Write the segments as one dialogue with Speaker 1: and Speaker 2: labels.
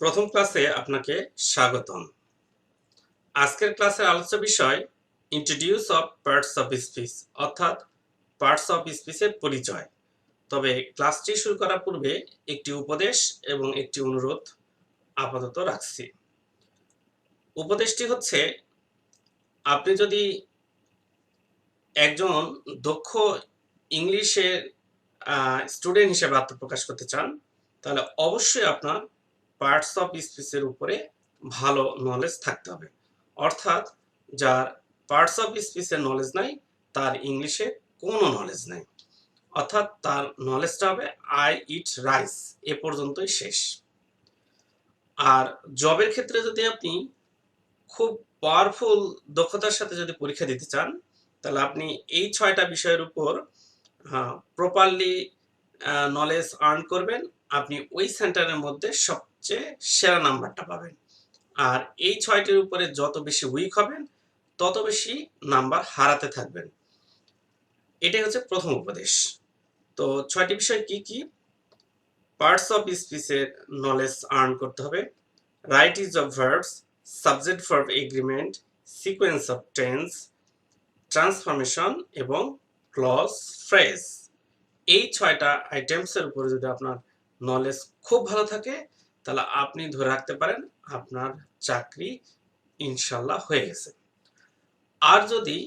Speaker 1: প্রথম ক্লাসে আপনাকে স্বাগতম। আজকের ক্লাসের আলোচ্য বিষয় introduce of parts of speech, অর্থাৎ পার্টস অফ স্পিচের পরিচয়। তবে ক্লাসটি শুরু করার পূর্বে একটি উপদেশ এবং একটি অনুরোধ আপাতত রাখছি। উপদেশটি হচ্ছে, আপনি যদি একজন দক্ষ ইংলিশের স্টুডেন্ট হিসেবে আত্মপ্রকাশ করতে চান, তাহলে অবশ্যই আপনার পার্টস অফ স্পিচের উপরে ভালো নলেজ থাকতে হবে। অর্থাৎ যার পার্টস অফ স্পিচের নলেজ নাই, তার ইংলিশে কোনো নলেজ নাই। অর্থাৎ তার নলেজটা হবে আই ইট রাইস, এ পর্যন্তই শেষ। আর জবের ক্ষেত্রে যদি আপনি খুব পাওয়ারফুল দক্ষতার সাথে যদি পরীক্ষা দিতে চান, তাহলে আপনি এই ৬টা বিষয়ের উপর প্রপারলি নলেজ আর্ন করবেন, আপনি ওই সেন্টারের মধ্যে সবচেয়ে সেরা নাম্বারটা পাবেন। আর এই ৬টির উপরে যত বেশি উইক হবেন, তত বেশি নাম্বার হারাতে থাকবেন। এটাই হচ্ছে প্রথম উপদেশ। তো ৬টি বিষয় কি কি? পার্টস অফ স্পিচের নলেজ আর্ন করতে হবে। Right use of verbs, subject verb agreement, sequence of tense, transformation এবং ক্লজ ফ্রেজ। এই ৬টা আইটেমসের উপরে যদি আপনার নলেজ খুব ভালো থাকে, তাহলে আপনি ধরে রাখতে পারেন আপনার চাকরি ইনশাল্লাহ হয়ে গেছে। আর যদি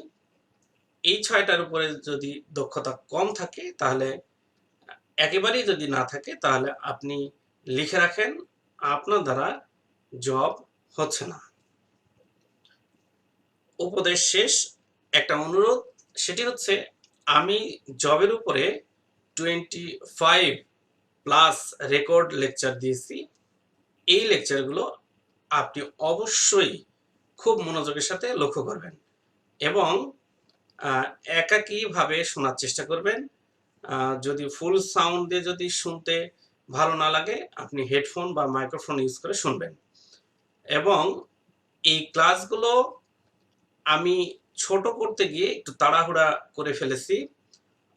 Speaker 1: এই ৬টার উপরে যদি দক্ষতা কম থাকে, তাহলে একেবারেই যদি না থাকে, তাহলে আপনি লিখে রাখেন আপনার দ্বারা জব হচ্ছে না। উপদেশ শেষ, একটা অনুরোধ, সেটি হচ্ছে আমি জবের উপরে 25 প্লাস রেকর্ড লেকচার দিয়েছি। এই লেকচারগুলো আপনি অবশ্যই খুব মনোযোগের সাথে লক্ষ্য করবেন এবং একাকীভাবে শোনার চেষ্টা করবেন। যদি ফুল সাউন্ড দিয়ে যদি শুনতে ভালো না লাগে, আপনি হেডফোন বা মাইক্রোফোন ইউজ করে শুনবেন। এবং এই ক্লাসগুলো আমি ছোট করতে গিয়ে একটু তাড়াহুড়া করে ফেলেছি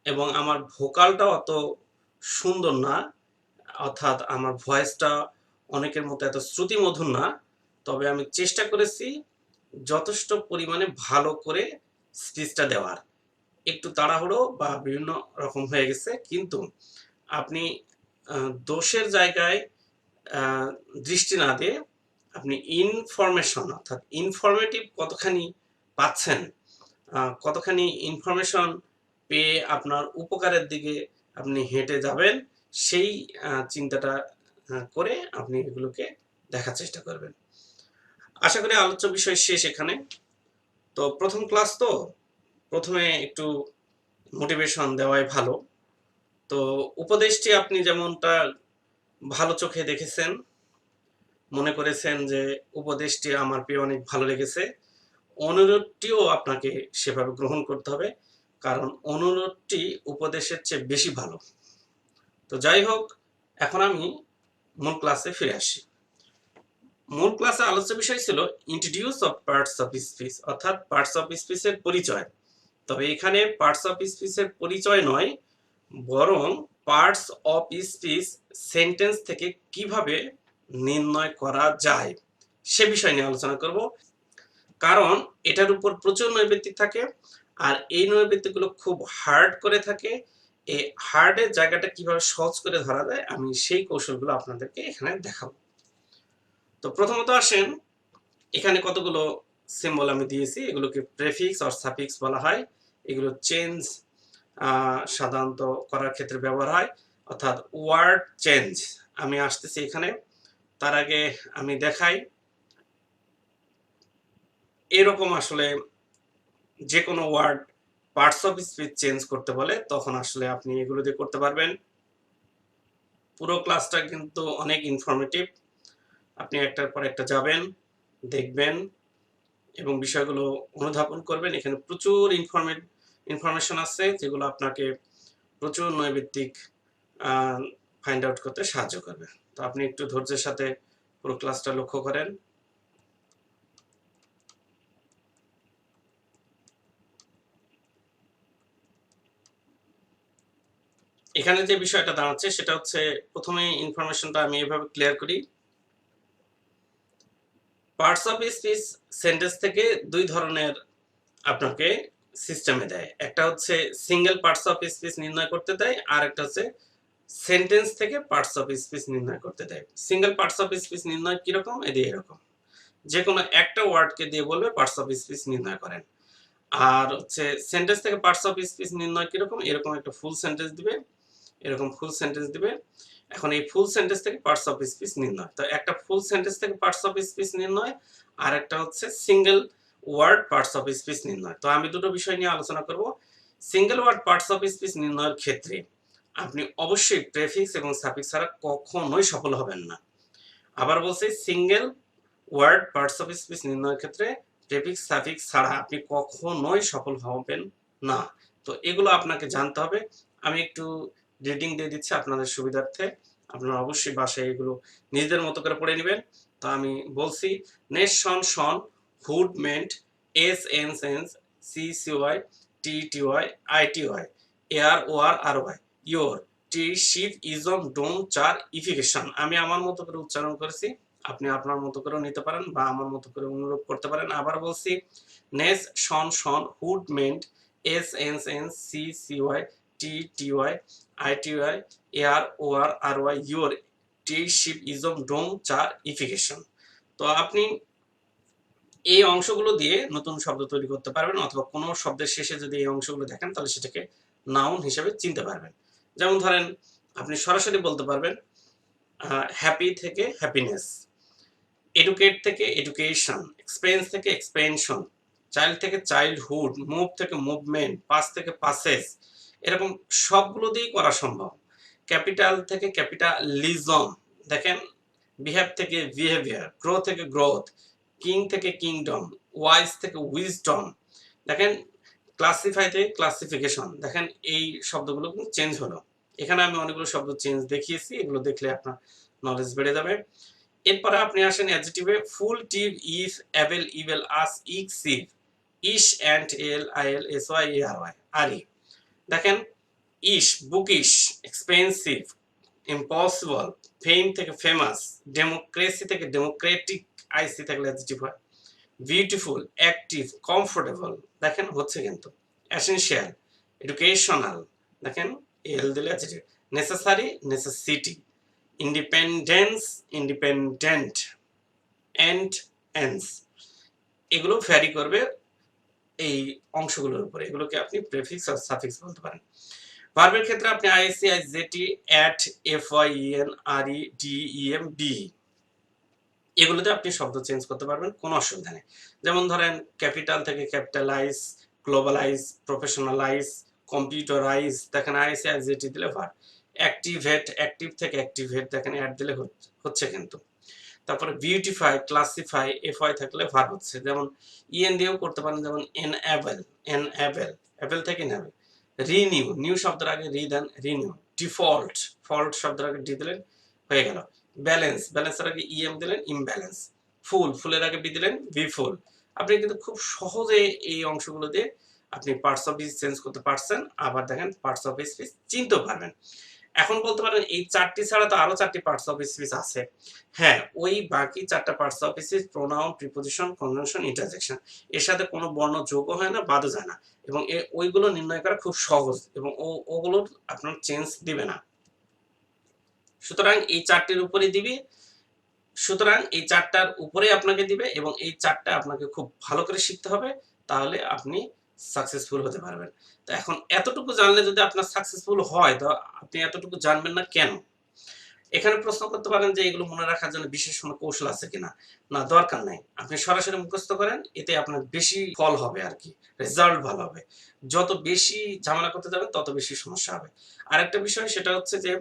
Speaker 1: এবং আমার ভোকালটাও অত সুন্দর না, অর্থাৎ আমার ভয়েসটা অনেকের মতো এত শ্রুতিমধুর না। তবে আমি চেষ্টা করেছি যথেষ্ট পরিমাণে ভালো করে স্পিচটা দেওয়ার। একটু তাড়াহুড়ো বা বিভিন্ন রকম হয়ে গেছে, কিন্তু আপনি দোষের জায়গায় দৃষ্টি না দিয়ে আপনি ইনফরমেশন, অর্থাৎ ইনফরমেটিভ কতখানি পাচ্ছেন, কতখানি ইনফরমেশন পেয়ে আপনার উপকারের দিকে আপনি হেঁটে যাবেন, সেই চিন্তাটা করে আপনি এগুলোকে দেখার চেষ্টা করবেন। আশা করি আলোচ্য বিষয় শেষ এখানে। তো প্রথম ক্লাস, তো প্রথমে একটু মোটিভেশন দেওয়াই ভালো। তো উপদেশটি আপনি যেমনটা ভালো চোখে দেখেছেন, মনে করেছেন যে উপদেশটি আমার পেয়ে অনেক ভালো লেগেছে, অনুরোধটিও আপনাকে সেভাবে গ্রহণ করতে হবে, কারণ অনুরোধটি উপদেশের চেয়ে বেশি ভালো। তো যাই হোক, এখন আমি মূল ক্লাসে ফিরে আসি। মূল ক্লাসে আলোচ্য বিষয় ছিল introduce of parts of speech, অর্থাৎ পার্টস অফ স্পিচের পরিচয়। তবে এখানে পার্টস অফ স্পিচের পরিচয় নয়, বরং পার্টস অফ স্পিচ সেন্টেন্স থেকে কিভাবে নির্ণয় করা যায় সে বিষয় নিয়ে আলোচনা করব। কারণ এটার উপর প্রচুর নৈর্ব্যক্তিক থাকে, আর এই নৈর্ব্যক্তিকগুলো খুব হার্ড করে থাকে। এই হার্ডের জায়গাটা কিভাবে সহজ করে ধরা যায়, আমি সেই কৌশলগুলো আপনাদেরকে এখানে দেখাবো। তো প্রথমত আসেন, এখানে কতগুলো সিম্বল আমি দিয়েছি, এগুলোকে প্রেফিক্স অর সাফিক্স বলা হয়। এগুলো চেঞ্জ সাধারণত করার ক্ষেত্রে ব্যবহার হয়, অর্থাৎ ওয়ার্ড চেঞ্জ। আমি আসতেছি এখানে, তার আগে আমি দেখাই এরকম আসলে যে কোনো word parts of speech change করতে বলে, তখন আসলে আপনি এগুলো দিয়ে করতে পারবেন। পুরো ক্লাসটা কিন্তু অনেক ইনফরমেটিভ, আপনি একটার পর একটা যাবেন, দেখবেন এবং বিষয়গুলো অনুধাবন করবেন। এখানে প্রচুর ইনফরমেশন আছে, যেগুলো আপনাকে প্রচুর নৈর্ব্যক্তিক ফাইন্ড আউট করতে সাহায্য করবে। তো আপনি একটু ধৈর্যের সাথে পুরো ক্লাসটা লক্ষ্য করেন। এখানে যে বিষয়টা দাঁড়াচ্ছে সেটা হচ্ছে, প্রথমে ইনফরমেশনটা আমি এভাবে ক্লিয়ার করি। পার্টস অফ স্পিচ সেন্টেন্স থেকে দুই ধরনের আপনাকে সিস্টেমে দেয়। একটা হচ্ছে সিঙ্গেল পার্টস অফ স্পিচ নির্ণয় করতে দেয়, আর একটা হচ্ছে সেন্টেন্স থেকে পার্টস অফ স্পিচ নির্ণয় করতে দেয়। সিঙ্গেল পার্টস অফ স্পিচ নির্ণয় কিরকম, এরকম যে কোনো একটা ওয়ার্ডকে দিয়ে বলবে পার্টস অফ স্পিচ নির্ণয় করেন। আর হচ্ছে সেন্টেন্স থেকে পার্টস অফ স্পিচ নির্ণয় কিরকম, এরকম একটা ফুল সেন্টেন্স দিবে, এরকম ফুল সেন্টেন্স দিবে। এখন এই ফুল সেন্টেন্স থেকে পার্টস অফ স্পিচ নির্ণয়, তো একটা ফুল সেন্টেন্স থেকে পার্টস অফ স্পিচ নির্ণয়, আর একটা হচ্ছে single word parts of speech নির্ণয়। তো আমি দুটো বিষয় নিয়ে আলোচনা করব। Single word parts of speech নির্ণয়ের ক্ষেত্রে আপনি অবশ্যই প্রেফিক্স এবং সাফিক্স ছাড়া কখনোই সফল হবেন না। আবার বলছি, single word parts of speech নির্ণয়ের ক্ষেত্রে প্রেফিক্স সাফিক্স ছাড়া আপনি কখনোই সফল হবেন না। তো এগুলো আপনাকে জানতে হবে। আমি একটু রিডিং দিয়ে দিচ্ছি আপনাদের সুবিধার্থে, আপনারা অবশ্যই বাসায় এগুলো নিজেদের মতো করে পড়ে নেবেন। তো আমি বলছি, ness tion sion, hood ment, S N sense, C C Y, T T Y, I T Y, AR O R R Y, your, T ship, ism, dom, ture, ification. আমি আমার মতো করে উচ্চারণ করেছি, আপনি আপনার মতো করেও নিতে পারেন বা আমার মতো করে অনুরোধ করতে পারেন। আবার বলছি, ness tion sion, hood ment, S N N, C C Y, T T Y, I T Y, AR O R R Y, your, T ship, ism, dom, ture, ification. তো আপনি এই অংশগুলো দিয়ে নতুন শব্দ তৈরি করতে পারবেন, অথবা কোনো শব্দের শেষে যদি এই অংশগুলো দেখেন তাহলে সেটাকে নাউন হিসেবে চিনতে পারবেন। যেমন ধরেন, আপনি সরাসরি বলতে পারবেন হ্যাপি থেকে হ্যাপিনেস, এডুকেট থেকে এডুকেশন, এক্সপেন্স থেকে এক্সপেনশন, চাইল্ড থেকে চাইল্ডহুড, মুভ থেকে মুভমেন্ট, পাস থেকে পাসেস, এরকম সবগুলো দিয়েই করা সম্ভব। ক্যাপিটাল থেকে ক্যাপিটালিজম, দেখেন, বিহেভ থেকে বিহেভিয়ার, গ্রো থেকে গ্রোথ, কিং থেকে কিংডম, ওয়াইজ থেকে উইজডম, দেখেন, ক্লাসিফাই থেকে ক্লাসিফিকেশন, দেখেন এই শব্দগুলো কিন্তু চেঞ্জ হলো। এখানে আমি অনেকগুলো শব্দ চেঞ্জ দেখিয়েছি, এগুলো দেখলে আপনার নলেজ বেড়ে যাবে। এরপরে আপনি আসেন অ্যাডজেক্টিভে, ful, tive, ive, able, ible, ous, ic, sive, ish, ant, al, I L, S Y, A R Y, ary. দেখেন, ish, bookish, expensive, impossible, fame থেকে ফেমাস, ডেমোক্রেসি থেকে ডেমোক্রেটিক, আইসি থাকলে অ্যাডজেক্টিভ হয়, বিউটিফুল, অ্যাক্টিভ, কমফোর্টেবল, দেখেন হচ্ছে কিন্তু, essential, educational, দেখেন L দিলে adjective, necessary, necessity, independence, independent, ent, ence. এগুলো ভ্যারি করবে এই অংশগুলোর উপরে, এগুলোকে আপনি প্রেফিক্স আর সাফিক্স বলতে পারেন। ভার্বের ক্ষেত্রে আপনি ise, ize, ate, F Y, EN, R E, D, E M, B, এগুলোতে আপনি শব্দ চেঞ্জ করতে পারবেন, কোনো অসুবিধা নেই। যেমন ধরেন, ক্যাপিটাল থেকে ক্যাপিটালাইজ, গ্লোবালাইজ, প্রফেশনালাইজ, কম্পিউটারাইজ, দেখেন আইএসসি, আইজেটি দিলে ভার্ব। অ্যাক্টিভেট, অ্যাক্টিভ থেকে অ্যাক্টিভেট, দেখেন অ্যাড দিলে হচ্ছে কিন্তু। তারপরে বিউটিফাই, ক্লাসিফাই, এফআই থাকলে ভার্ব হচ্ছে। যেমন ইএন দিয়েও করতে পারেন, যেমন এনএবল, এনএবল, অ্যাপেল থেকে নেবেল। রিনিউ, নিউ শব্দের আগে রি দেন, রিনিউ। ডিফল্ট, ফল্ট শব্দের আগে ডি দিলেন, হয়ে গেল। ব্যালেন্স, ব্যালেন্সের আগে ইএম দিলেন, ইমব্যালেন্স। ফুল, ফুলের আগে বি দিলেন, বি ফুল। আপনি কিন্তু খুব সহজে এই অংশগুলো দিয়ে আপনি পার্টস অফ স্পিচ চেঞ্জ করতে পারছেন, আবার দেখেন পার্টস অফ স্পিচ চিনতেও পারবেন। এখন বলতে পারেন, এই চারটি ছাড়া তো আরো চারটি পার্টস অফ স্পিচ আছে। হ্যাঁ, ওই বাকি চারটা parts of speech, pronoun, preposition, conjunction, interjection, এর সাথে কোনো বর্ণ যোগও হয় না, বাদও যায় না, এবং ওইগুলো নির্ণয় করা খুব সহজ, এবং ওগুলোর আপনার চেঞ্জ দিবে না। সুতরাং এই চারটির উপরে দিবি, সুতরাং এই চারটার উপরে আপনাকে দিবে, এবং এই চারটা আপনাকে খুব ভালো করে শিখতে হবে, তাহলে আপনি সাকসেসফুল হতে পারবেন। তো এখন এতটুকু জানলে যদি আপনার সাকসেসফুল হয়, তো আপনি এতটুকু জানবেন না কেন? এখানে প্রশ্ন করতে পারেন যে এগুলো মনে রাখার জন্য বিশেষ কোনো কৌশল আছে কিনা। না, দরকার নাই, আপনি সরাসরি মুখস্থ করেন, এতে আপনার বেশি ফল হবে আর কি, রেজাল্ট ভালো হবে। যত বেশি ঝামেলা করতে যাবেন তত বেশি সমস্যা হবে। আরেকটা বিষয়, সেটা হচ্ছে যে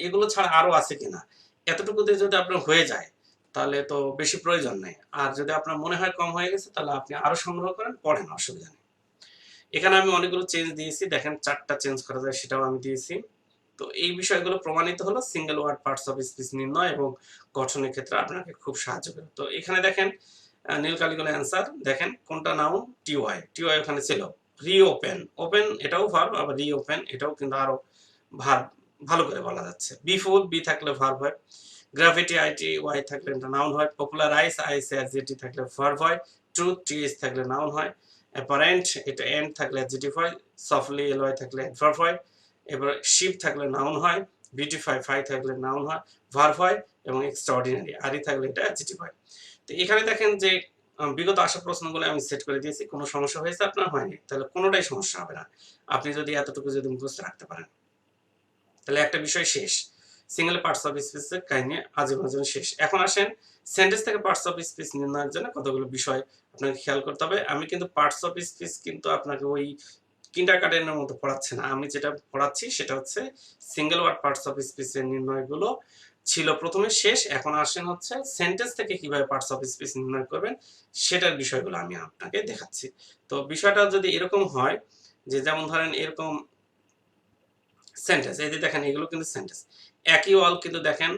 Speaker 1: এগুলো ছাড়া আরো আছে কিনা। এতটুকুতে যদি আপনার হয়ে যায় তাহলে তো বেশি প্রয়োজন নেই, আর যদি আপনার মনে হয় কম হয়ে গেছে তাহলে আপনি আরো সংগ্রহ করেন, পড়েন, অসুবিধা নেই। এখানে আমি অনেকগুলো চেঞ্জ দিয়েছি, দেখেন চারটা চেঞ্জ করা যায় সেটাও আমি দিয়েছি। তো এই বিষয়গুলো প্রমাণিত হলো single word parts of speech নির্ণয় এবং গঠনের ক্ষেত্রে আপনাকে খুব সাহায্য করে। তো এখানে দেখেন নীল কালিগুলো অ্যান্সার, দেখেন কোনটা নাউন, টিওয়াই, টিওয়াই ওখানে ছিল। রিওপেন, ওপেন এটাও ভার্ব, আবার রিওপেন এটাও কিন্তু আরো ভার্ব, ভালো করে বলা যাচ্ছে। বি ফুল, বি থাকলে ভার্ব হয়। গ্র্যাভিটি আইটি ওয়াই থাকলে এটা নাউন হয়, পপুলারাইজ আইস অ্যাডজেক্টিভ থাকলে ভার্ব হয়, ট্রুথ টিএস থাকলে নাউন হয়, অ্যাপারেন্ট এটা এন্ড থাকলে অ্যাডজেক্টিভ হয়, সফটলি এলওয়াই থাকলে অ্যাডভার্ব হয়, এবার শিপ থাকলে নাউন হয়, বিউটিফাই ফাই থাকলে নাউন হয়, ভার্ব হয়, এবং এক্সট্রাঅর্ডিনারি আরি থাকলে এটা অ্যাডজেক্টিভ হয়। তো এখানে দেখেন যে বিগত আসা প্রশ্নগুলো আমি সেট করে দিয়েছি। কোনো সমস্যা হয়েছে আপনার? হয়নি। তাহলে কোনোটাই সমস্যা হবে না আপনি যদি এতটুকু যদি মুখস্থ রাখতে পারেন। তাহলে একটা বিষয় শেষ। সিঙ্গেল পার্টস অফ স্পিচের কাহিনী আজীবন শেষ। এখন আসেন সেন্টেন্স থেকে পার্টস অফ স্পিচ নির্ণয়ের জন্য কতগুলো বিষয় আপনাকে খেয়াল করতে হবে। আমি কিন্তু পার্টস অফ স্পিচ কিন্তু আপনাকে ওই কিন্ডারগার্টেনের মতো পড়াচ্ছি না। আমি যেটা পড়াচ্ছি সেটা হচ্ছে সিঙ্গেল ওয়ার্ড পার্টস অফ স্পিচের নির্ণয়গুলো ছিল প্রথমে, শেষ। এখন আসেন হচ্ছে সেন্টেন্স থেকে কিভাবে পার্টস অফ স্পিচ নির্ণয় করবেন সেটার বিষয়গুলো আমি আপনাকে দেখাচ্ছি। তো বিষয়টা যদি এরকম হয় যে, যেমন ধরেন এরকম সেন্টেন্স, এই যে দেখেন এগুলো কিন্তু সেন্টেন্স। একই ওয়াল কিন্তু দেখেন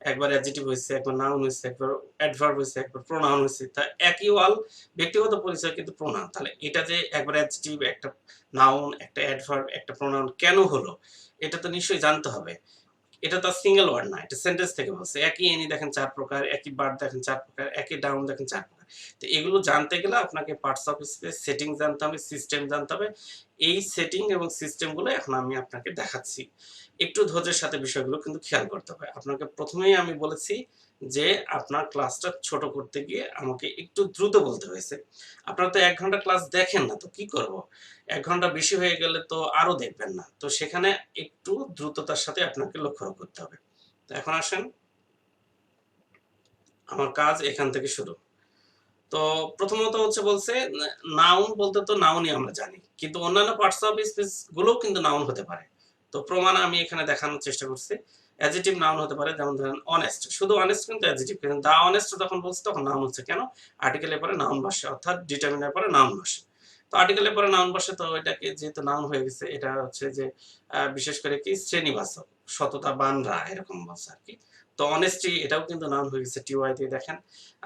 Speaker 1: একবার অ্যাডজেক্টিভ হয়েছে, একবার নাউন হয়েছে, একবার অ্যাডভার্ব হয়েছে, একবার প্রোনাউন হয়েছে। তা একই ওয়াল ব্যক্তিগত পরিচয় কিন্তু প্রোনাউন। তাহলে এটা যে একবার অ্যাডজেক্টিভ, একটা নাউন, একটা অ্যাডভার্ব, একটা প্রোনাউন কেন হলো এটা তো নিশ্চয়ই জানতে হবে। এটা তো সিঙ্গেল ওয়ার্ড না, এটা সেন্টেন্স থেকে বলছে। একই এনি দেখেন 4 প্রকার, একই বার্ড দেখেন 4 প্রকার, একই ডাউন দেখেন 4 প্রকার। তো এগুলো জানতে গেলে আপনাকে পার্টস অফ স্পিচ সেটিং জানতে হবে, সিস্টেম জানতে হবে। এই সেটিং এবং সিস্টেমগুলো এখন আমি আপনাকে দেখাচ্ছি। একটু ধৈর্যের সাথে বিষয়গুলো কিন্তু খেয়াল করতে হবে। আপনাকে প্রথমেই আমি বলেছি যে আপনার ক্লাসটা ছোট করতে গিয়ে আমাকে একটু দ্রুত বলতে হয়েছে। আপনারা তো 1 ঘন্টা ক্লাস দেখেন না, তো কি করব? 1 ঘন্টা বেশি হয়ে গেলে তো আরো দেখবেন না। তো সেখানে একটু দ্রুততার সাথে আপনাকে লক্ষ্য করতে হবে। তো এখন আসেন, আমার কাজ এখান থেকে শুরু। তো প্রথমত হচ্ছে বলছে নাউন বলতে তো নাউনই আমরা জানি, কিন্তু অন্যান্য পার্টস অফ স্পিচ গুলোও কিন্তু নাউন হতে পারে। তো প্রমাণ আমি এখানে দেখানোর চেষ্টা করছি। অ্যাডজেক্টিভ নাউন হতে পারে, যেমন ধরেন অনেস্ট, শুধু অনেস্ট কিন্তু অ্যাডজেক্টিভ, কিন্তু দা অনেস্ট যখন বলছে তখন নাউন হচ্ছে। কেন? আর্টিকেলের পরে নাউন বসে, অর্থাৎ ডিটারমিনার পরে নাউন বসে। তো আর্টিকেলের পরে নাউন বসে, তো এটাকে যেহেতু নাউন হয়ে গেছে, এটা হচ্ছে যে বিশেষ করে কি শ্রেণীবাচক, সততা বানরা এরকম বলছে আর কি। তো অনেস্টি এটাও কিন্তু নাউন হয়ে গেছে টিওয়াই দিয়ে। দেখেন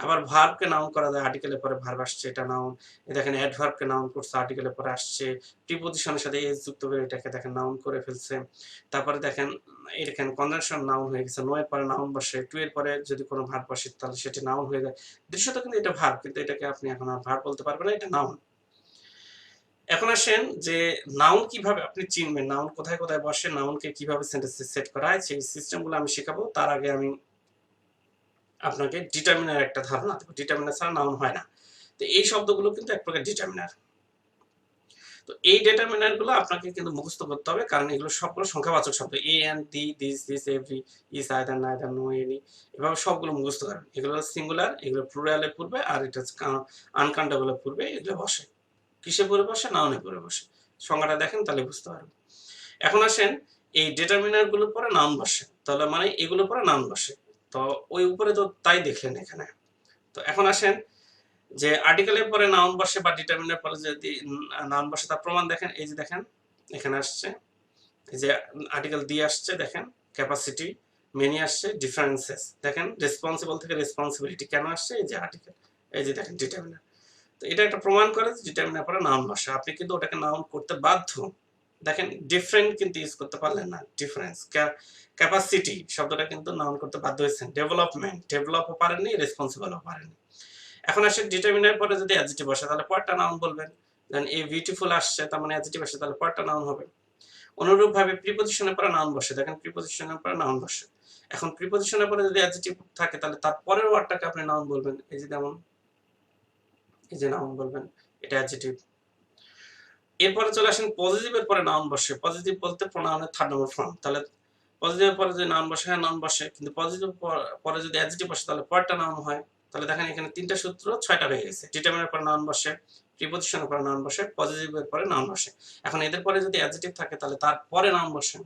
Speaker 1: আবার ভার্বকে নাউন করা যায়, আর্টিকেলের পরে ভার্ব আসছে, এটা নাউন। এই দেখেন অ্যাডভার্বকে নাউন করছে, আর্টিকেলের পরে আসছে, প্রিপজিশনের সাথে এস যুক্ত করে এটাকে দেখেন নাউন করে ফেলছে। তারপরে দেখেন এখানে কনজাংশন নাউন হয়ে গেছে, নো এর পরে নাউন বসে, টু এর পরে যদি কোনো ভার্ব বসে তাহলে সেটি নাউন হয়ে যায়। দৃশ্যত কিন্তু এটা ভার্ব, কিন্তু এটাকে আপনি এখন আর ভার্ব বলতে পারবেন না, এটা নাউন। এখন আসেন যে নাউন কিভাবে আপনি চিনবেন, নাউন কোথায় কোথায় বসে, নাউনকে কিভাবে সেন্টেন্সে সেট করা হয় সেই সিস্টেমগুলো আমি শেখাবো। তার আগে আমি আপনাকে ডিটারমিনার একটা ধারণা দেবো। ডিটারমিনার ছাড়া নাউন হয় না। তো এই শব্দগুলো কিন্তু এক প্রকার ডিটারমিনার। তো এই ডিটারমিনার গুলো আপনাকে কিন্তু মুখস্থ করতে হবে, কারণ এগুলো সবগুলো সংখ্যাবাচক শব্দ। A an the, this, this, every, each, either, neither, no, any, এভাবে সবগুলো মুখস্থ করবেন। এগুলো সিঙ্গুলার, এগুলো প্লুরালে পূর্বে, আর এটা হচ্ছে আনকাউন্টেবলের পূর্বে এগুলো বসে। কিসে পরে বসে? নাউনে পরে বসে। সংজ্ঞাটা দেখেন তাহলে বুঝতে পারবেন। এখন আসেন এই ডিটারমিনার গুলোর পরে নাউন বসে, তাহলে মানে এগুলোর পরে নাউন বসে। তো ওই উপরে তো তাই দেখলেন এখানে। তো এখন আসেন যে আর্টিকেলের পরে নাউন বসে বা ডিটারমিনার পরে যদি নাউন বসে তার প্রমাণ দেখেন। এই যে দেখেন এখানে আসছে, এই যে আর্টিকেল দিয়ে আসছে, দেখেন ক্যাপাসিটি, মেনি আসছে, ডিফারেন্সেস, দেখেন রেসপন্সিবল থেকে রেসপন্সিবিলিটি কেন আসছে, এই যে আর্টিকেল, এই যে দেখেন ডিটারমিনার। তো এটা একটা প্রমাণ করে যে ডিটারমিনার পরে নাউন বসে, আপনি কিন্তু ওটাকে নাউন করতে বাধ্য। দেখেন ডিফারেন্ট কিন্তু ইউজ করতে পারলেন না, ডিফারেন্স। ক্যাপাসিটি শব্দটা কিন্তু নাউন করতে বাধ্য হয়েছেন। ডেভেলপমেন্ট, ডেভেলপও পারেননি, রেসপন্সিবলও পারেননি। এখন আসে ডিটারমিনার পরে যদি অ্যাডজেক্টিভ বসে তাহলে পরেরটা নাউন বলবেন। দেন এ বিউটিফুল আসছে, তার মানে অ্যাডজেক্টিভ আসছে, তাহলে পরেরটা নাউন হবে। অনুরূপভাবে প্রিপজিশনের পরে নাউন বসে, দেখেন প্রিপজিশনের পরে নাউন বসে। এখন প্রিপজিশনের পরে যদি অ্যাডজেক্টিভ থাকে তাহলে তার পরের ওয়ার্ডটাকে আপনি নাউন বলবেন। এই যে যেমন এই যে নাউন বলবেন, এটা অ্যাডজেক্টিভ। এরপরে চলে আসেন পজিটিভের পরে নাউন বসে। পজিটিভ বলতে প্রোনাউনের থার্ড নম্বর ফর্ম। তাহলে পজিটিভের পরে যদি নাউন বসে, হ্যাঁ নাউন বসে, কিন্তু পজিটিভ পরে যদি অ্যাডজেক্টিভ বসে তাহলে পরেরটা নাউন হয়। তাহলে দেখেন এখানে 3টা সূত্র 6টা হয়ে গেছে। ডিটারমিনার পরে নাউন বসে, প্রিপজিশনের পরে নাউন বসে, পজিটিভের পরে নাউন বসে। এখন এদের পরে যদি অ্যাডজেক্টিভ থাকে তাহলে তার পরে নাউন বসে।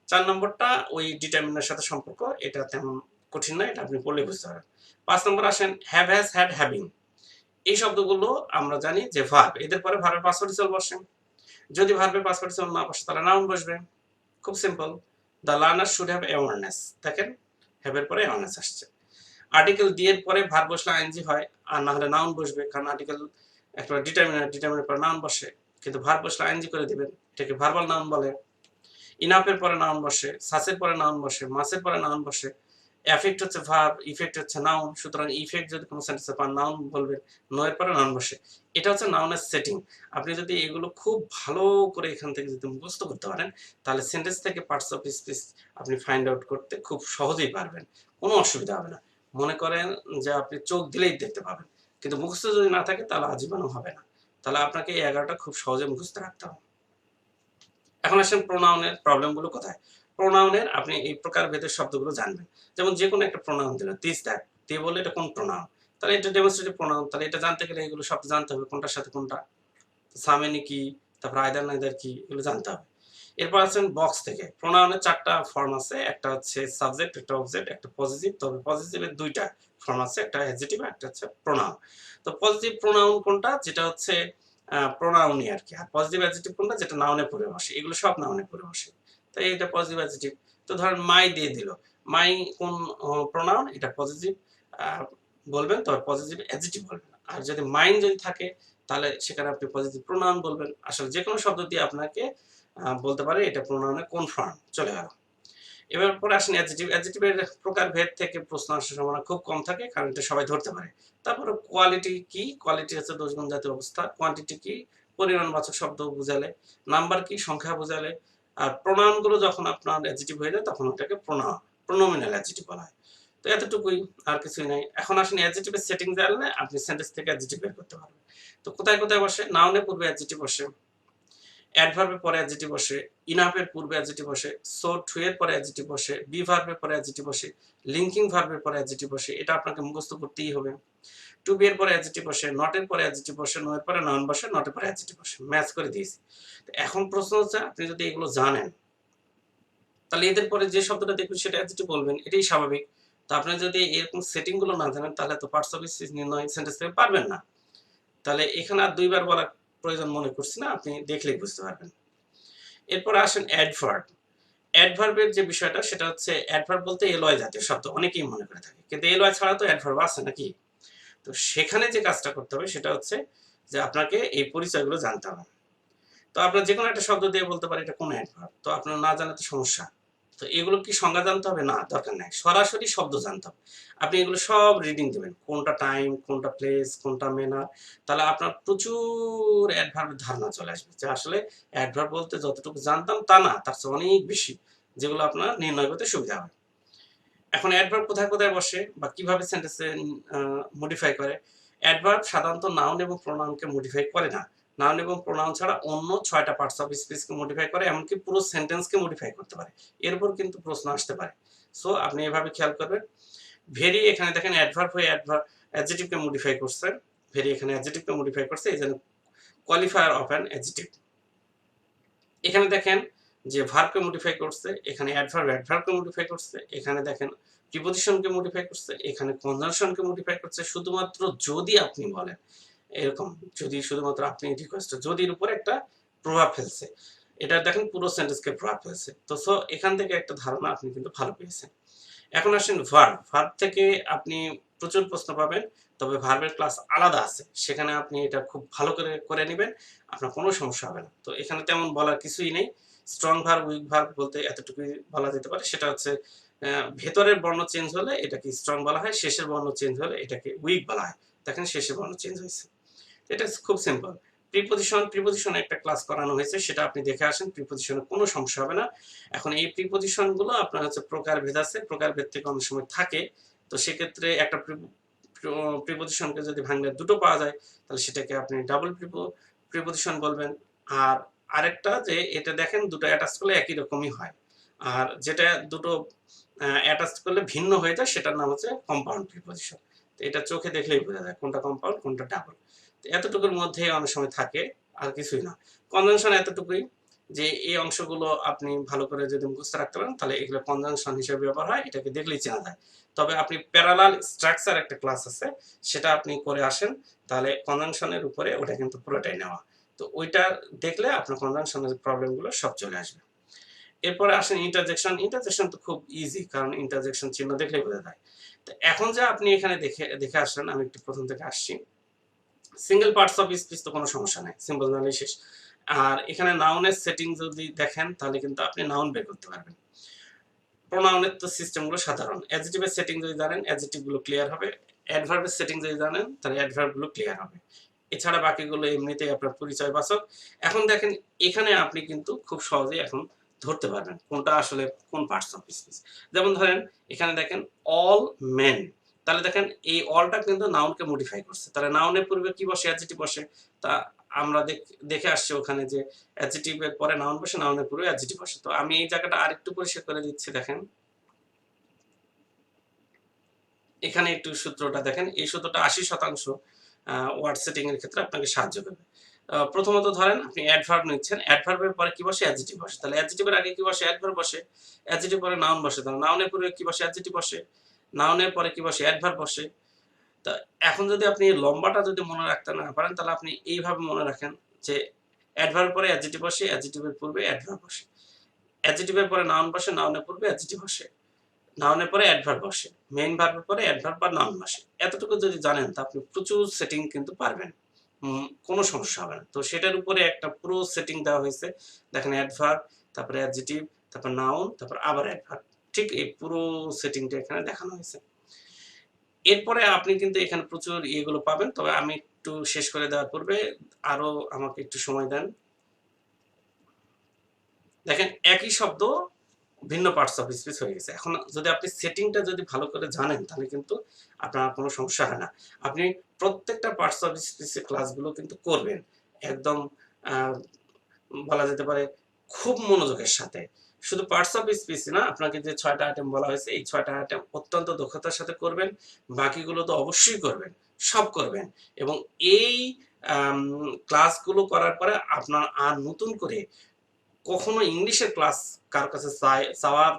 Speaker 1: 4 নম্বরটা ওই ডিটারমিনার সাথে সম্পর্ক, এটা তেমন কঠিন না, এটা আপনি পড়লে বুঝতে পারবেন। 5 নম্বর আসেন হ্যাভ, হ্যাজ, হ্যাড, হ্যাভিং। এই শব্দগুলো আমরা জানি যে ভার্ব, এদের পরে ভার্বের পাস্ট পার্টিসিপল বসে। যদি ভার্বের পাস্ট পার্টিসিপল না বসে তাহলে নাউন বসবে। খুব simple. The learner should have awareness, দেখেন হ্যাভ এর পরে অ্যাওয়ারনেস আসছে। আর্টিকেল ডি এর পরে ভার্ব বসলে আইএনজি হয়, আর না হলে নাউন বসবে, কারণ আর্টিকেল একটা ডিটারমিনার, ডিটারমিনার পরে নাউন বসে, কিন্তু ভার্ব বসলে আইএনজি করে দিবেন, এটাকে ভার্বাল নাউন বলে। ইনাফের পরে নাউন বসে, সাসের পরে নাউন বসে, মাসের পরে নাউন বসে, এফেক্ট হচ্ছে ভার্ব, ইফেক্ট হচ্ছে নাউন। সুতরাং ইফেক্ট যদি কোনো সেন্টেন্সে পান নাউন বলবেন, নো এর পরে নাউন বসে। এটা হচ্ছে নাউনের সেটিং। আপনি যদি এগুলো খুব ভালো করে এখান থেকে যদি মুখস্থ করতে পারেন, তাহলে সেন্টেন্স থেকে পার্টস অফ স্পিচ আপনি ফাইন্ড আউট করতে খুব সহজেই পারবেন, কোনো অসুবিধা হবে না। মনে করেন যে আপনি চোখ দিলেই দেখতে পাবেন, কিন্তু মুখস্থ যদি না থাকে তাহলে আজীবনও হবে না। তাহলে আপনাকে এই 11টা খুব সহজে মুখস্থ রাখতে হবে। এখন আসেন প্রোনাউনের প্রবলেমগুলো কোথায়। প্রোনাউনের আপনি এই প্রকার ভেদের শব্দগুলো জানবেন। যেমন যে কোনো একটা প্রোনাউন দিল, দিস দ্যাট, দিয়ে বললে এটা কোন প্রোনাউন, তাহলে এটা ডেমনস্ট্রেটিভ প্রোনাউন। তাহলে এটা জানতে গেলে এগুলো শব্দ জানতে হবে কোনটার সাথে কোনটা, সামেনি কি, তারপর আইদার নাইদার কি, এগুলো জানতে হবে। এরপর আছেন বক্স থেকে। প্রোনাউনের 4টা ফর্ম আছে, একটা হচ্ছে সাবজেক্ট, একটা অবজেক্ট, একটা পজিটিভ। তবে পজিটিভের 2টা ফর্ম আছে, একটা অ্যাডজেক্টিভ, একটা হচ্ছে প্রোনাউন। তো পজিটিভ প্রোনাউন কোনটা, যেটা হচ্ছে প্রোনাউনই আর কি। আর পজিটিভ অ্যাডজেক্টিভ কোনটা, যেটা নাউনে পড়ে বসে। এগুলো সব নাউনে পড়ে বসে, তাই এটা পজিটিভ অ্যাডজেক্টিভ। তো ধরেন মাই দিয়ে দিল, মাই কোন প্রোনাউন, এটা পজিটিভ বলবেন, তবে পজিটিভ অ্যাডজেক্টিভ বলবেন। আর যদি মাইন যদি থাকে তাহলে সেখানে আপনি পজিটিভ প্রোনাউন বলবেন। আসলে যে কোনো শব্দ দিয়ে আপনাকে বলতে পারে এটা প্রোনাউনের কোন ফর্ম, চলে গেল। এবার পরে আসেন অ্যাডজেক্টিভ। অ্যাডজেক্টিভের প্রকারভেদ থেকে প্রশ্ন আসার সম্ভাবনা খুব কম থাকে, কারণ এটা সবাই ধরতে পারে। তারপরে কোয়ালিটি কি, কোয়ালিটি হচ্ছে দোষগুণ জাতীয় অবস্থা। কোয়ান্টিটি কি, পরিমাণবাচক শব্দ বোঝালে। নাম্বার কি, সংখ্যা বোঝালে। আর প্রোনাউন গুলো যখন আপনার অ্যাডজেক্টিভ হয়ে যায় তখন ওটাকে প্রোনোমিনাল অ্যাডজেক্টিভ বলা হয়। তো এতটুকুই, আর কিছুই নাই। এখন আসেন অ্যাডজেক্টিভের সেটিং জানলে আপনি সেন্টেন্স থেকে অ্যাডজেক্টিভ বের করতে পারবেন। তো কোথায় কোথায় বসে, নাউনের পূর্বে অ্যাডজেক্টিভ বসে, অ্যাডভার্বের পরে অ্যাডজেক্টিভ বসে, ইনাফের পূর্বে অ্যাডজেক্টিভ বসে, সো টু এর পরে অ্যাডজেক্টিভ বসে, বি ভার্বের পরে অ্যাডজেক্টিভ বসে, লিঙ্কিং ভার্বের পরে অ্যাডজেক্টিভ বসে। এটা আপনাকে মুখস্থ করতেই হবে। টু বি এর পরে অ্যাডজেক্টিভ বসে, নট এর পরে অ্যাডজেক্টিভ বসে, নো এর পরে নাউন বসে, নট এর পরে অ্যাডজেক্টিভ বসে। ম্যাচ করে দিয়েছি। এখন প্রশ্ন হচ্ছে, আপনি যদি এগুলো জানেন তাহলে এদের পরে যে শব্দটা দেখবেন সেটা অ্যাডজেক্টিভ বলবেন, এটাই স্বাভাবিক। তো আপনি যদি এরকম সেটিং গুলো না জানেন তাহলে তো পার্টস অফ স্পিচ নির্ণয় সেন্টেন্স থেকে পারবেন না। তাহলে এখানে আর দুইবার বলার প্রয়োজন মনে করছি না, আপনি দেখলেই বুঝতে পারবেন। এরপর আসেন অ্যাডভার্ব। অ্যাডভার্বের যে বিষয়টা সেটা হচ্ছে, অ্যাডভার্ব বলতে এলয় জাতীয় শব্দ অনেকেই মনে করে থাকে, কিন্তু এলয় ছাড়া তো অ্যাডভার্ব আছে নাকি। তো সেখানে যে কাজটা করতে হবে সেটা হচ্ছে যে আপনাকে এই পরিচয়গুলো জানতে হবে। তো আপনার যে কোনো একটা শব্দ দিয়ে বলতে পারে এটা কোন অ্যাডভার্ব, তো আপনার না জানা তো সমস্যা। তো এগুলো কি সংজ্ঞা জানতে হবে, না দরকার নাই, সরাসরি শব্দ জানতে হবে। আপনি এগুলো সব রিডিং দেবেন, কোনটা টাইম, কোনটা প্লেস, কোনটা ম্যানার। তাহলে আপনার প্রচুর অ্যাডভার্বের ধারণা চলে আসবে যে আসলে অ্যাডভার্ব বলতে যতটুকু জানতাম তা না, তার চেয়ে অনেক বেশি, যেগুলো আপনার নির্ণয় করতে সুবিধা হবে। এখন অ্যাডভার্ব কোথায় কোথায় বসে বা কিভাবে সেন্টেন্সে মডিফাই করে। অ্যাডভার্ব সাধারণত নাউন এবং প্রোনাউনকে মডিফাই করে না। নাউন এবং প্রোনাউন ছাড়া অন্য 6টা পার্টস অফ স্পিচকে মডিফাই করে, এমনকি পুরো সেন্টেন্সকে মডিফাই করতে পারে। এরপর কিন্তু প্রশ্ন আসতে পারে। সো আপনি এভাবে খেয়াল করবেন। ভেরি, এখানে দেখেন অ্যাডভার্ব হয়ে অ্যাডজেক্টিভকে মডিফাই করছে। ভেরি এখানে অ্যাডজেক্টিভকে মডিফাই করছে, এই জন্য কোয়ালিফায়ার অফ অ্যান অ্যাডজেক্টিভ। এখানে দেখেন যে ভার্বকে মডিফাই করছে, এখানে অ্যাডভার্বকে মডিফাই করছে, এখানে দেখেন প্রিপজিশনকে মডিফাই করছে, এখানে কনজাংশনকে মডিফাই করছে। শুধুমাত্র যদি আপনি বলেন এরকম, যদি শুধুমাত্র আপনি রিকোয়েস্ট, যদির উপরে একটা প্রভাব ফেলছে, এটা দেখেন পুরো সেন্টেন্সকে প্রভাব ফেলছে। তো সো এখান থেকে একটা ধারণা আপনি কিন্তু ভালো পেয়েছেন। এখন আসেন ভার্ব। ভার্ব থেকে আপনি প্রচুর প্রশ্ন পাবেন, তবে ভার্বের ক্লাস আলাদা আছে, সেখানে আপনি এটা খুব ভালো করে করে নেবেন, আপনার কোনো সমস্যা হবে না। তো এখানে তেমন বলার কিছুই নেই। স্ট্রং ভার্ব, উইক ভার্ব বলতে এতটুকুই বলা যেতে পারে, সেটা হচ্ছে ভেতরের বর্ণ চেঞ্জ হলে এটাকে স্ট্রং বলা হয়, শেষের বর্ণ চেঞ্জ হলে এটাকে উইক বলা হয়। দেখেন শেষের বর্ণ চেঞ্জ হয়েছে, এটা খুব সিম্পল। প্রিপজিশন একটা ক্লাস করানো হয়েছে, সেটা আপনি দেখে আসেন, প্রিপজিশনে কোনো সমস্যা হবে না। এখন এই প্রিপজিশন গুলো আপনার হচ্ছে প্রকারভেদ আছে, প্রকারভেদ থেকে অনেক সময় থাকে। তো সেক্ষেত্রে একটা প্রিপজিশনকে যদি ভাঙলে দুটো পাওয়া যায় তাহলে সেটাকে আপনি ডাবল প্রিপজিশন বলবেন। আর আরেকটা যে এটা দেখেন দুটো অ্যাটাচ করলে একই রকমই হয়, আর যেটা দুটো অ্যাটাচ করলে ভিন্ন হয়ে যায় সেটার নাম হচ্ছে কম্পাউন্ড প্রিপজিশন। তো এটা চোখে দেখলেই বোঝা যায় কোনটা কম্পাউন্ড কোনটা ডাবল। এতটুকুর মধ্যে অনেক সময় থাকে, আর কিছুই না। কনজাংশন এতটুকুই যে এই অংশগুলো আপনি ভালো করে যদি মুখস্থ রাখতে পারেন তাহলে এগুলো কনজাংশন হিসেবে ব্যবহার হয়, এটাকে দেখলেই চেনা যায়। তবে আপনি প্যারালাল স্ট্রাকচার একটা ক্লাস আছে, সেটা আপনি করে আসেন, তাহলে কনজাংশনের উপরে ওটা কিন্তু পুরোটাই নেওয়া। তো ওইটা দেখলে আপনার কনজাংশনের প্রবলেমগুলো সব চলে আসবে। এরপরে আসেন ইন্টারজেকশন। ইন্টারজেকশন তো খুব ইজি, কারণ ইন্টারজেকশন চিহ্ন দেখলেই বোঝা যায়। তো এখন যে আপনি এখানে দেখে আসলেন, আমি একটু প্রথম থেকে আসছি। সিঙ্গেল পার্টস অফ স্পিচ তো কোনো সমস্যা নাই, সিম্পল নালেই শেষ। আর এখানে নাউনের সেটিং যদি দেখেন তাহলে কিন্তু আপনি নাউন বের করতে পারবেন। প্রোনাউনের তো সিস্টেমগুলো সাধারণ। অ্যাডজেক্টিভের সেটিং যদি জানেন অ্যাডজেক্টিভগুলো ক্লিয়ার হবে, অ্যাডভার্বের সেটিং যদি জানেন তাহলে অ্যাডভার্বগুলো ক্লিয়ার হবে। এছাড়া বাকিগুলো এমনিতেই আপনার পরিচয়বাচক। এখন দেখেন এখানে আপনি কিন্তু খুব সহজেই এখন ধরতে পারবেন কোনটা আসলে কোন পার্টস অফ স্পিচ। যেমন ধরেন এখানে দেখেন অল মেন, তাহলে দেখেন এই অলটা কিন্তু নাউনকে মডিফাই করছে, তাহলে নাউনের পূর্বে কি বসে? অ্যাডজেক্টিভ বসে। তা আমরা দেখে আসছি ওখানে যে অ্যাডজেক্টিভের পরে নাউন বসে, নাউনের পূর্বে অ্যাডজেক্টিভ বসে। তো আমি এই জায়গাটা আরেকটু পরিষ্কার করে দিচ্ছি। দেখেন এখানে একটু সূত্রটা দেখেন, এই সূত্রটা 80% ওয়ার্ড সেটিং এর ক্ষেত্রে আপনাকে সাহায্য করবে। প্রথমত ধরেন আপনি অ্যাডভার্ব নিচ্ছেন, অ্যাডভার্বের পরে কি বসে? অ্যাডজেক্টিভ বসে। তাহলে অ্যাডজেক্টিভের আগে কি বসে? অ্যাডভার্ব বসে। অ্যাডজেক্টিভ পরে নাউন বসে, তাহলে নাউনের পরে কি বসে? অ্যাডজেক্টিভ বসে। নাউনের পরে কি বসে? অ্যাডভার্ব বসে। তা এখন যদি আপনি লম্বাটা যদি মনে রাখতে না পারেন তাহলে আপনি এইভাবে মনে রাখেন যে অ্যাডভার্ব পরে অ্যাডজেক্টিভ বসে, অ্যাডজেক্টিভের পূর্বে অ্যাডভার্ব বসে, অ্যাডজেক্টিভের পরে নাউন বসে, নাউনের পূর্বে অ্যাডজেক্টিভ বসে, নাউনের পরে অ্যাডভার্ব বসে, মেইন ভার্বের পরে অ্যাডভার্ব বা নাউন বসে। এতটুকু যদি জানেন তা আপনি প্রচুর সেটিং কিন্তু পারবেন, কোনো সমস্যা হবে না। তো সেটার উপরে একটা পুরো সেটিং দেওয়া হয়েছে। দেখেন অ্যাডভার্ব, তারপরে অ্যাডজেক্টিভ, তারপর নাউন, তারপর আবার অ্যাডভার্ব, ঠিক এই পুরো সেটিংটা এখানে দেখানো হয়েছে। এরপরে আপনি কিন্তু এখানে প্রচুর ইয়েগুলো পাবেন, তবে আমি একটু শেষ করে দেওয়ার পূর্বে আরো আমাকে একটু সময় দেন। দেখেন একই শব্দ ভিন্ন পার্টস অফ স্পিচ হয়ে গেছে। এখন যদি আপনি সেটিংটা যদি ভালো করে জানেন তাহলে কিন্তু আপনার কোনো সমস্যা হয় না। আপনি প্রত্যেকটা পার্টস অফ স্পিচের ক্লাসগুলো কিন্তু করবেন একদম বলা যেতে পারে খুব মনোযোগের সাথে। শুধু পার্টস অফ স্পিচ না, আপনাকে যে ৬টা আইটেম বলা হয়েছে এই ৬টা আইটেম অত্যন্ত দক্ষতার সাথে করবেন। বাকিগুলো তো অবশ্যই করবেন, সব করবেন। এবং এই ক্লাসগুলো করার পরে আপনার আর নতুন করে কখনো ইংলিশের ক্লাস কারো কাছে চাওয়ার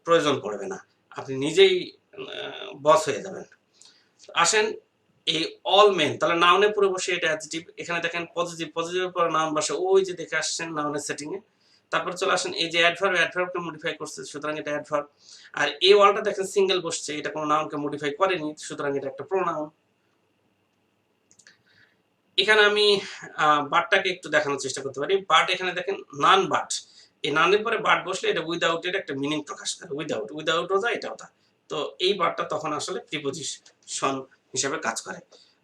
Speaker 1: প্রয়োজন পড়বে না। আপনি নিজেই বস হয়ে যাবেন। আসেন এই অল মেন, তাহলে নাউনের পরে বসে এটা অ্যাডজেক্টিভ। এখানে দেখেন পজিটিভ, পজিটিভের পরে নাউন বসে, ওই যে দেখে আসছেন নাউনের সেটিং এ। তারপর চলে আসেন এই যে অ্যাডভার্ব, অ্যাডভার্বকে মডিফাই করছে, সুতরাং এটা অ্যাডভার্ব। আর এই ওয়ালটা দেখেন সিঙ্গেল বসছে, এটা কোনো নাউনকে মডিফাই করেনি, সুতরাং এটা একটা প্রোনাউন। এখানে আমি বাটটাকে একটু দেখানোর চেষ্টা করতে পারি। বাট এখানে দেখেন নান বাট, এই নানের পরে বাট বসলে এটা উইদাউট এর একটা মিনিং প্রকাশ করে। উইদাউট, উইদাউটও যায়, এটাও তা। তো এই বাটটা তখন আসলে প্রিপোজিশন হিসেবে কাজ করে।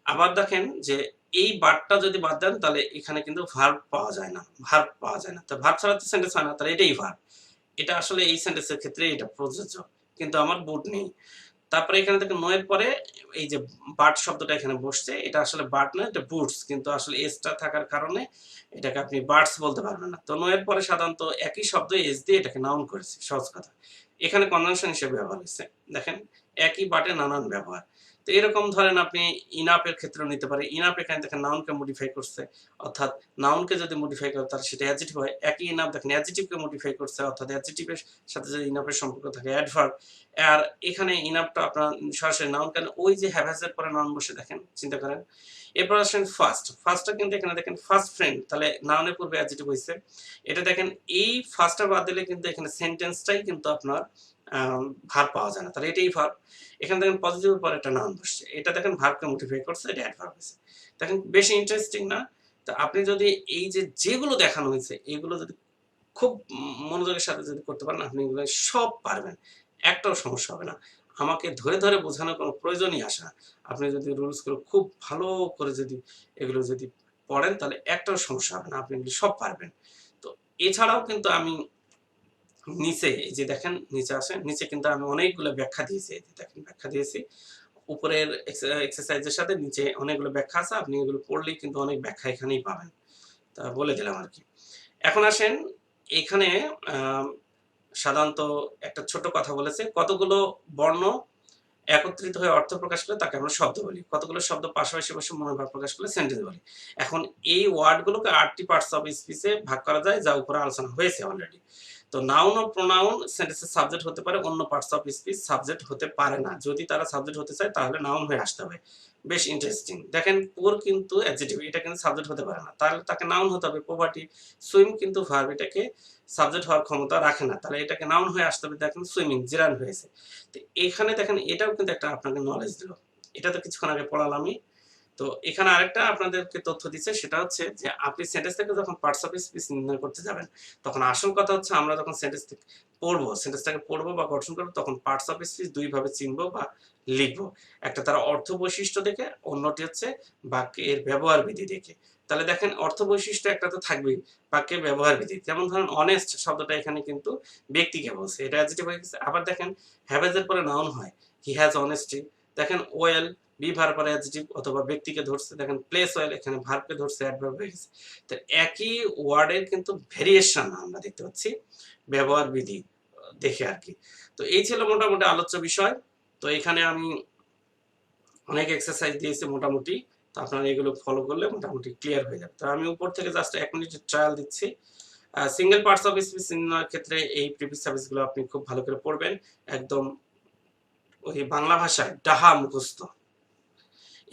Speaker 1: আবার দেখেন যে এই বাটটা যদি বাদ দেন তাহলে এখানে কিন্তু ভার্ব পাওয়া যায় না, ভার্ব পাওয়া যায় না। তো ভার্ব ছাড়া তো সেন্টেন্স হয় না, তাহলে এটাই ভার্ব। এটা আসলে এই সেন্টেন্সের ক্ষেত্রে এটা প্রযোজ্য, কিন্তু আমার বুট নেই। তারপরে এখানে দেখেন নো এর পরে এই যে বাট শব্দটা এখানে বসছে, এটা আসলে বাট না, এটা বুটস, কিন্তু আসলে এসটা থাকার কারণে এটাকে আপনি বার্ডস বলতে পারবেন না। তো নো এর পরে সাধারণত একই শব্দ এস দিয়ে এটাকে নাউন করেছে, সহজ কথা। এখানে কনভেনশন হিসেবে ব্যবহার হয়েছে। দেখেন একই বাটে নানান ব্যবহার। তো এরকম ধরেন আপনি ইনাপের ক্ষেত্রেও নিতে পারেন। ইনাপ এখানে দেখেন নাউনকে মডিফাই করছে, অর্থাৎ নাউনকে যদি মডিফাই করে তাহলে সেটা অ্যাডজেক্টিভ হয়। একই ইনাপ দেখেন অ্যাডজেক্টিভকে মডিফাই করছে, অর্থাৎ অ্যাডজেক্টিভের সাথে যদি ইনাপের সম্পর্ক থাকে অ্যাডভার্ব। আর এখানে ইনাপটা আপনার সরাসরি নাউন, কেন ওই যে হ্যাভ হ্যাজ এর পরে নাউন বসে, দেখেন চিন্তা করেন। এরপর আসেন ফার্স্ট, ফার্স্টটা কিন্তু এখানে দেখেন ফার্স্ট ফ্রেন্ড, তাহলে নাউনের পূর্বে অ্যাডজেক্টিভ হইছে। এটা দেখেন এই ফার্স্টটা বাদ দিলে কিন্তু এখানে সেন্টেন্সটাই কিন্তু আপনার ভার্ব পাওয়া যায় না, তাহলে এটাই ভার্ব। এখানে দেখেন পজিটিভের পরে একটা নাউন বসছে, এটা দেখেন ভার্বকে মডিফাই করছে, এটা অ্যাডভার্ব হয়েছে। দেখেন বেশি ইন্টারেস্টিং না? তো আপনি যদি এই যে যেগুলো দেখানো হয়েছে এগুলো যদি খুব মনোযোগের সাথে যদি করতে পারেন আপনি এগুলো সব পারবেন, একটাও সমস্যা হবে না। আমাকে ধরে ধরে বোঝানোর কোনো প্রয়োজনই আসে না। আপনি যদি রুলসগুলো খুব ভালো করে যদি এগুলো যদি পড়েন তাহলে একটাও সমস্যা হবে না, আপনি এগুলো সব পারবেন। তো এছাড়াও কিন্তু আমি নিচে এই যে দেখেন নিচে আসেন, নিচে কিন্তু আমি অনেকগুলো ব্যাখ্যা দিয়েছি, এই যে দেখেন ব্যাখ্যা দিয়েছি। উপরের এক্সারসাইজের সাথে নিচে অনেকগুলো ব্যাখ্যা আছে, আপনি এগুলো পড়লেই কিন্তু অনেক ব্যাখ্যা এখানেই পাবেন। তা বলে দিলাম আরকি। এখন আসেন এখানে আম সাধারণত একটা ছোট কথা বলেছে, কতগুলো বর্ণ একত্রিত হয়ে অর্থ প্রকাশ করলে তাকে আমরা শব্দ বলি। কতগুলো শব্দ পাশাপাশি বসে মনোভাব প্রকাশ করলে সেন্টেন্স বলি। এখন এই ওয়ার্ডগুলোকে ৮টি পার্টস অফ স্পিচে ভাগ করা যায়, যা উপরে আলোচনা হয়েছে অলরেডি। তো নাউন ও প্রোনাউন সেন্টেন্সের সাবজেক্ট হতে পারে, অন্য পার্টস অফ স্পিচ সাবজেক্ট হতে পারে না। যদি তারা সাবজেক্ট হতে চায় তাহলে নাউন হয়ে আসতে হবে। বেশ ইন্টারেস্টিং। দেখেন পুয়ার কিন্তু অ্যাডজেক্টিভ, এটা কিন্তু সাবজেক্ট হতে পারে না। তাহলে তাকে নাউন হতে হবে। পভার্টি, সুইম কিন্তু ভার্ব, এটাকে সাবজেক্ট হওয়ার ক্ষমতা রাখে না। তাহলে এটাকে নাউন হয়ে আসতে হবে। দেখেন সুইমিং, জিরান হয়েছে। তো এখানে দেখেন এটাও কিন্তু একটা আপনাকে নলেজ দিল। এটা তো কিছুক্ষণ আগে পড়ালামই। তো এখানে আরেকটা আপনাদেরকে তথ্য দিচ্ছে, সেটা হচ্ছে যে আপনি সেন্টেন্স থেকে যখন পার্টস অফ স্পিচ নির্ণয় করতে যাবেন, তখন আসল কথা হচ্ছে আমরা যখন সেন্টেন্সটাকে পড়বো বা গঠন করবো, তখন পার্টস অফ স্পিচ দুই ভাবে চিনবো বা লিখবো। একটা তার অর্থ বৈশিষ্ট্য দেখে, অন্যটি হচ্ছে বাক্যের ব্যবহার বিধি দেখে। তাহলে দেখেন, অর্থ বৈশিষ্ট্য একটা তো থাকবেই, বাক্যের ব্যবহার বিধি। যেমন ধরেন অনেস্ট শব্দটা এখানে কিন্তু ব্যক্তিকে বলছে, এটা অ্যাডজেক্টিভ হয়ে গেছে। আবার দেখেন হ্যাভ এর পরে নাউন হয়, হি হ্যাজ অনেস্টি। দেখেন ওয়েল, বি ভার্ব পরে অ্যাডজেক্টিভ অথবা ব্যক্তিকে ধরছে। দেখেন প্লেস ওয়েল, এখানে ভার্বকে ধরছে, অ্যাডভার্ব হয়ে গেছে। তো একই ওয়ার্ডের কিন্তু ভেরিয়েশন আমরা দেখতে পাচ্ছি ব্যবহার বিধি দেখে আর কি। তো এই ছিল মোটামুটি আলোচ্য বিষয়। তো এখানে আমি অনেক এক্সারসাইজ দিয়েছি মোটামুটি, তো আপনারা এগুলো ফলো করলে মোটামুটি ক্লিয়ার হয়ে যাবে। তো আমি উপর থেকে জাস্ট 1 মিনিটের ট্রায়াল দিচ্ছি। সিঙ্গেল পার্টস অফ স্পিচ নির্ণয়ের ক্ষেত্রে এই প্রিভিয়াস সার্ভিসগুলো আপনি খুব ভালো করে পড়বেন, একদম ওই বাংলা ভাষায় ডাহা মুখস্থ।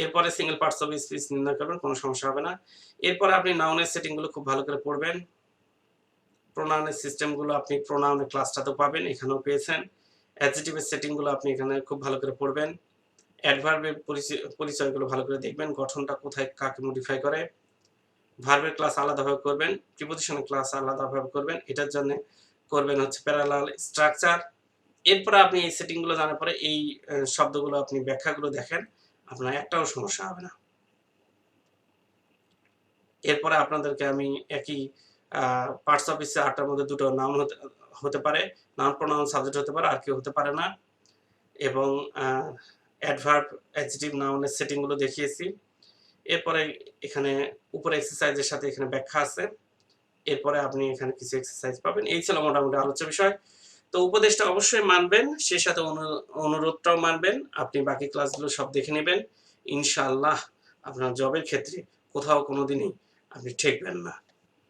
Speaker 1: এরপরে সিঙ্গেল পার্টস অফ স্পিচ নির্ণয় করবেন, কোনো সমস্যা হবে না। এরপরে আপনি নাউনের সেটিংগুলো খুব ভালো করে পড়বেন। প্রোনাউনের সিস্টেমগুলো আপনি প্রোনাউনের ক্লাসটাতেও পাবেন, এখানেও পেয়েছেন। অ্যাডজেক্টিভের সেটিংগুলো আপনি এখানে খুব ভালো করে পড়বেন। অ্যাডভার্বের পরিচয়গুলো ভালো করে দেখবেন, গঠনটা কোথায় কাকে মডিফাই করে। ভার্বের ক্লাস আলাদাভাবে করবেন, প্রিপোজিশনের ক্লাস আলাদাভাবে করবেন। এটার জন্য করবেন হচ্ছে প্যারালাল স্ট্রাকচার। এরপরে আপনি এই সেটিংগুলো জানার পরে এই শব্দগুলো আপনি ব্যাখ্যাগুলো দেখেন, আপনার একটাও সমস্যা হবে না। এরপরে আপনাদেরকে আমি একই পার্টস অফ স্পিচে 8টার মধ্যে দুটো নাউন হতে পারে, নাউন প্রোনাউন সাবজেক্ট হতে পারে, আর কেউ হতে পারে না। এবং অ্যাডভার্ব, অ্যাডজেক্টিভ, নাউনের সেটিংগুলো দেখিয়েছি। এরপরে এখানে উপরে এক্সারসাইজের সাথে এখানে ব্যাখ্যা আছে। এরপরে আপনি এখানে কিছু এক্সারসাইজ পাবেন। এই ছিল মোটামুটি আলোচ্য বিষয়। তো উপদেশটা অবশ্যই মানবেন, সেই সাথে অনুরোধটাও মানবেন। আপনি বাকি ক্লাসগুলো সব দেখে নেবেন। ইনশাআল্লাহ আপনার জবের ক্ষেত্রে কোথাও কোনোদিনই আপনি ঠেকবেন না।